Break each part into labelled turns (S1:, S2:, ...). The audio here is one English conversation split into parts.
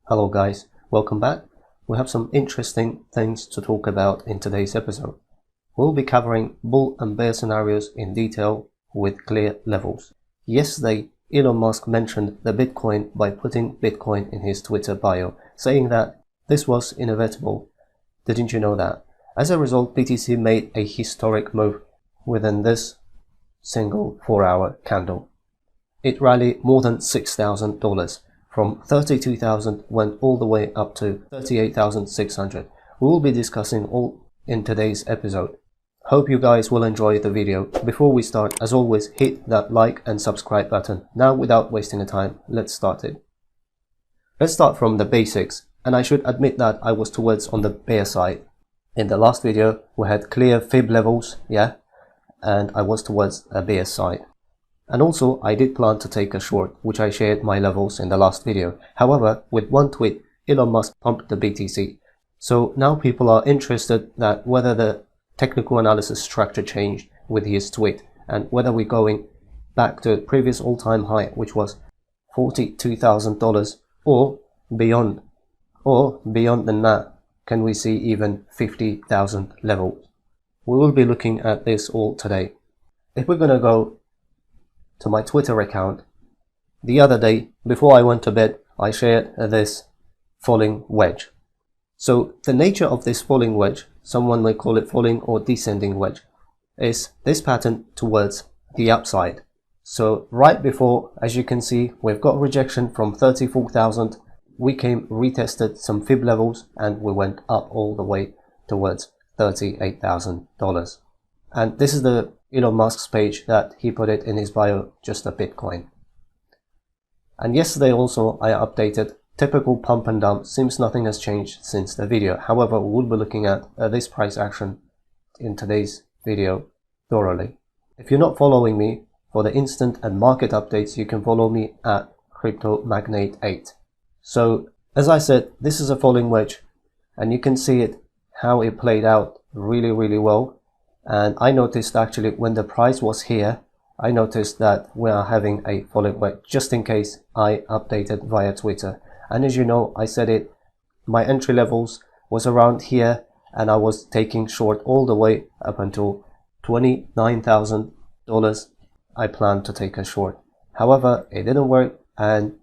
S1: Hello guys, welcome back. We have some interesting things to talk about in today's episode. We'll be covering bull and bear scenarios in detail with clear levels. Yesterday, Elon Musk mentioned the Bitcoin by putting Bitcoin in his Twitter bio, saying that this was inevitable. Didn't you know that? As a result, BTC made a historic move within this single 4-hour candle. It rallied more than $6,000. From 32,000 went all the way up to 38,600. We will be discussing all in today's episode. Hope you guys will enjoy the video. Before we start, as always, hit that like and subscribe button. Now, without wasting the time, let's start it. Let's start from the basics, and I should admit that I was towards on the bear side. In the last video, we had clear fib levels, and I was towards a bear side. And also, I did plan to take a short, which I shared my levels in the last video. However, with one tweet, Elon Musk pumped the BTC. So now people are interested that whether the technical analysis structure changed with his tweet and whether we're going back to previous all-time high, which was $42,000 or beyond than that. Can we see even 50,000 levels? We will be looking at this all today. If we're going to go to my Twitter account, the other day before I went to bed, I shared this falling wedge. So the nature of this falling wedge, someone may call it falling or descending wedge, is this pattern towards the upside. So right before, as you can see, we've got rejection from 34,000. We came, retested some fib levels, and we went up all the way towards $38,000. And this is the Elon Musk's page that he put it in his bio, just a Bitcoin. And yesterday also I updated typical pump and dump. Seems nothing has changed since the video. However, we'll be looking at this price action in today's video thoroughly. If you're not following me for the instant and market updates, you can follow me at Crypto Magnate 8. So as I said, this is a falling wedge, and you can see it how it played out really well. And I noticed actually when the price was here, I noticed that we are having a falling wedge, just in case I updated via Twitter. And as you know, I said it, my entry levels was around here, and I was taking short all the way up until $29,000. I planned to take a short. However, it didn't work, and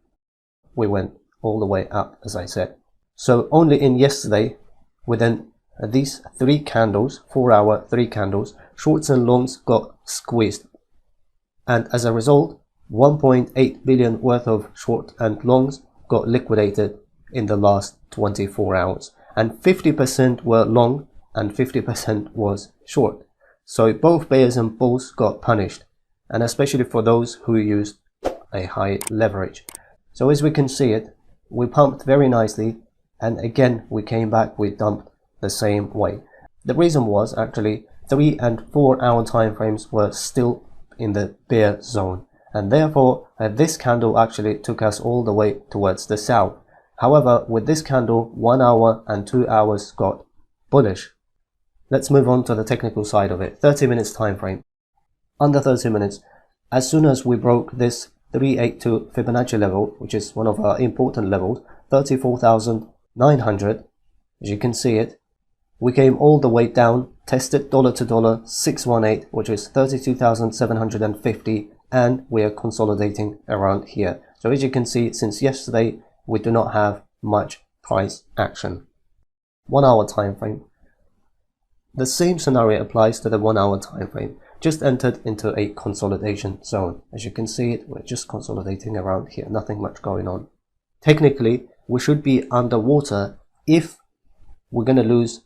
S1: we went all the way up, as I said. So only in yesterday, within these 3 candles, 4-hour 3 candles, shorts and longs got squeezed, and as a result 1.8 billion worth of short and longs got liquidated in the last 24 hours, and 50% were long and 50% was short. So both bears and bulls got punished, and especially for those who used a high leverage. So as we can see it, we pumped very nicely, and again we came back, we dumped the same way. The reason was actually 3 and 4 hour time frames were still in the bear zone, and therefore this candle actually took us all the way towards the south. However, with this candle, 1 hour and 2 hours got bullish. Let's move on to the technical side of it. 30 minutes time frame. Under 30 minutes, as soon as we broke this 382 Fibonacci level, which is one of our important levels, 34,900, as you can see it, we came all the way down, tested dollar to dollar 618, which is 32,750, and we are consolidating around here. So as you can see, since yesterday we do not have much price action. 1 hour time frame. The same scenario applies to the 1 hour time frame. Just entered into a consolidation zone. As you can see it, we're just consolidating around here, nothing much going on. Technically, we should be underwater if we're going to lose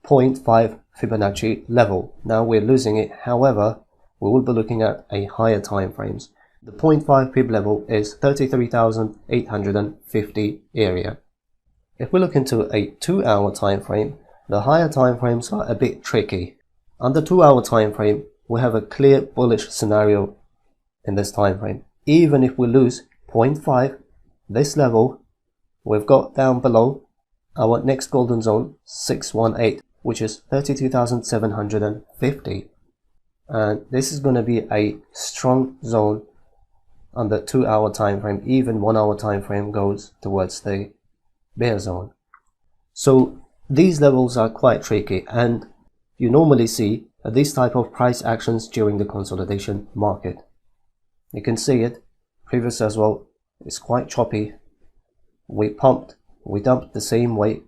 S1: 0.5 Fibonacci level. Now we're losing it. However, we will be looking at a higher time frames. The 0.5 Fib level is 33,850 area. If we look into a 2 hour time frame, the higher time frames are a bit tricky. On the 2 hour time frame, we have a clear bullish scenario in this time frame. Even if we lose 0.5, this level we've got down below our next golden zone 618, which is 32,750, and this is going to be a strong zone on the 2 hour time frame. Even 1 hour time frame goes towards the bear zone. So these levels are quite tricky, and you normally see this type of price actions during the consolidation market. You can see it previous as well. It's quite choppy. We pumped, we dumped the same way,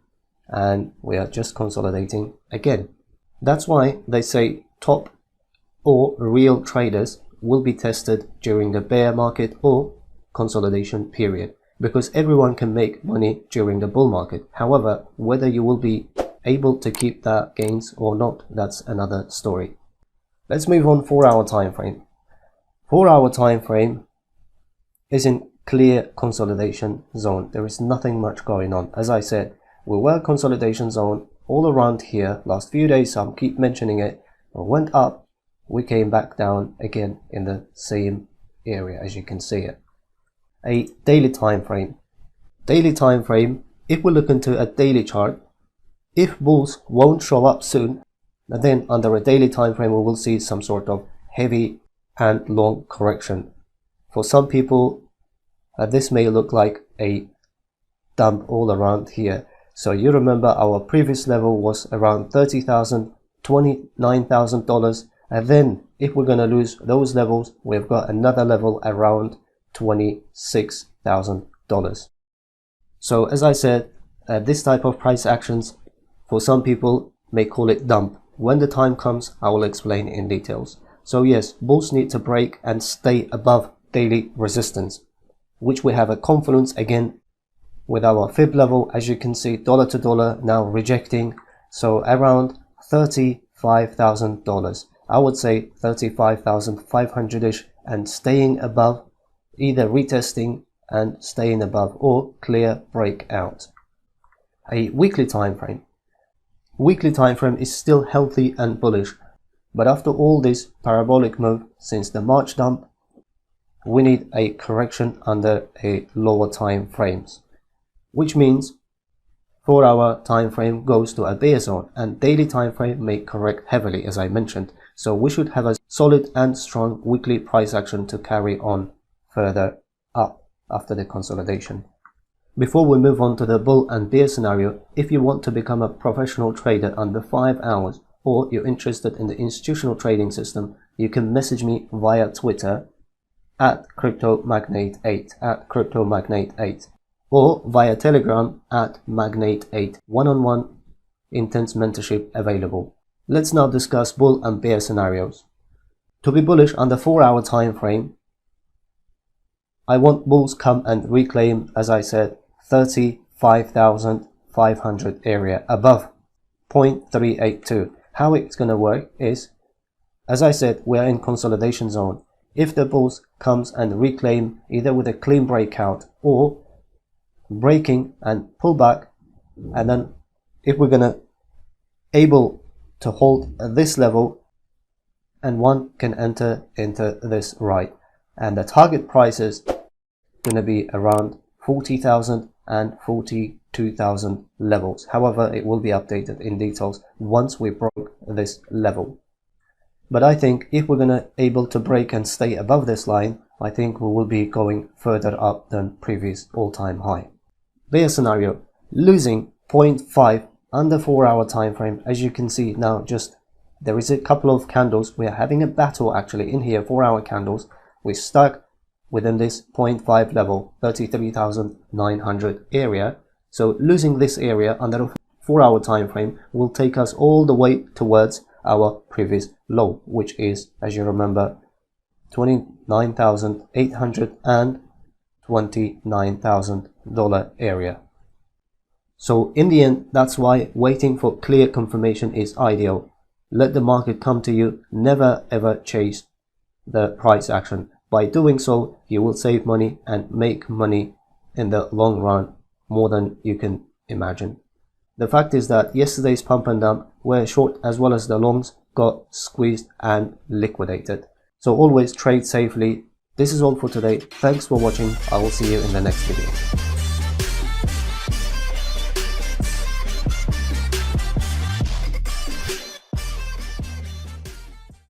S1: and we are just consolidating again. That's why they say top or real traders will be tested during the bear market or consolidation period, because everyone can make money during the bull market. However, whether you will be able to keep that gains or not, that's another story. Let's move on 4-hour time frame. 4-hour time frame is in clear consolidation zone. There is nothing much going on. As I said, we were consolidation zone all around here last few days. I'm keep mentioning it. We went up, we came back down again in the same area, as you can see it. A daily time frame. Daily time frame, if we look into a daily chart, if bulls won't show up soon, then under a daily time frame we will see some sort of heavy and long correction. For some people, this may look like a dump all around here. So you remember our previous level was around $30,000, $29,000, and then if we're going to lose those levels, we've got another level around $26,000. So as I said, this type of price actions, for some people may call it dump. When the time comes, I will explain in details. So yes, bulls need to break and stay above daily resistance, which we have a confluence again with our fib level, as you can see, dollar to dollar now rejecting, so around $35,000. I would say 35,500-ish, and staying above, either retesting and staying above or clear breakout. A weekly time frame. Weekly time frame is still healthy and bullish, but after all this parabolic move since the March dump, we need a correction under a lower time frames, which means 4-hour time frame goes to a bear zone, and daily time frame may correct heavily, as I mentioned. So we should have a solid and strong weekly price action to carry on further up after the consolidation. Before we move on to the bull and bear scenario, if you want to become a professional trader under 5 hours, or you're interested in the institutional trading system, you can message me via Twitter at CryptoMagnate8, or via Telegram at Magnate8. One-on-one intense mentorship available. Let's now discuss bull and bear scenarios. To be bullish under 4-hour time frame, I want bulls come and reclaim, as I said, 35,500 area above 0.382. How it's going to work is, as I said, we're in consolidation zone. If the bulls comes and reclaim either with a clean breakout or breaking and pull back, and then if we're gonna able to hold this level, and one can enter into this right, and the target price is gonna be around 40,000 and 42,000 levels. However, it will be updated in details once we broke this level. But I think if we're gonna able to break and stay above this line, I think we will be going further up than previous all-time high. Bear scenario, losing 0.5 under 4-hour time frame. As you can see now, just there is a couple of candles. We are having a battle actually in here. 4-hour candles. We're stuck within this 0.5 level, 33,900 area. So losing this area under a 4-hour time frame will take us all the way towards our previous low, which is, as you remember, 29,800 and $29,000 area. So in the end, that's why waiting for clear confirmation is ideal. Let the market come to you. Never ever chase the price action. By doing so, you will save money and make money in the long run, more than you can imagine. The fact is that yesterday's pump and dump, where short as well as the longs got squeezed and liquidated. So always trade safely. This is all for today. Thanks for watching. I will see you in the next video.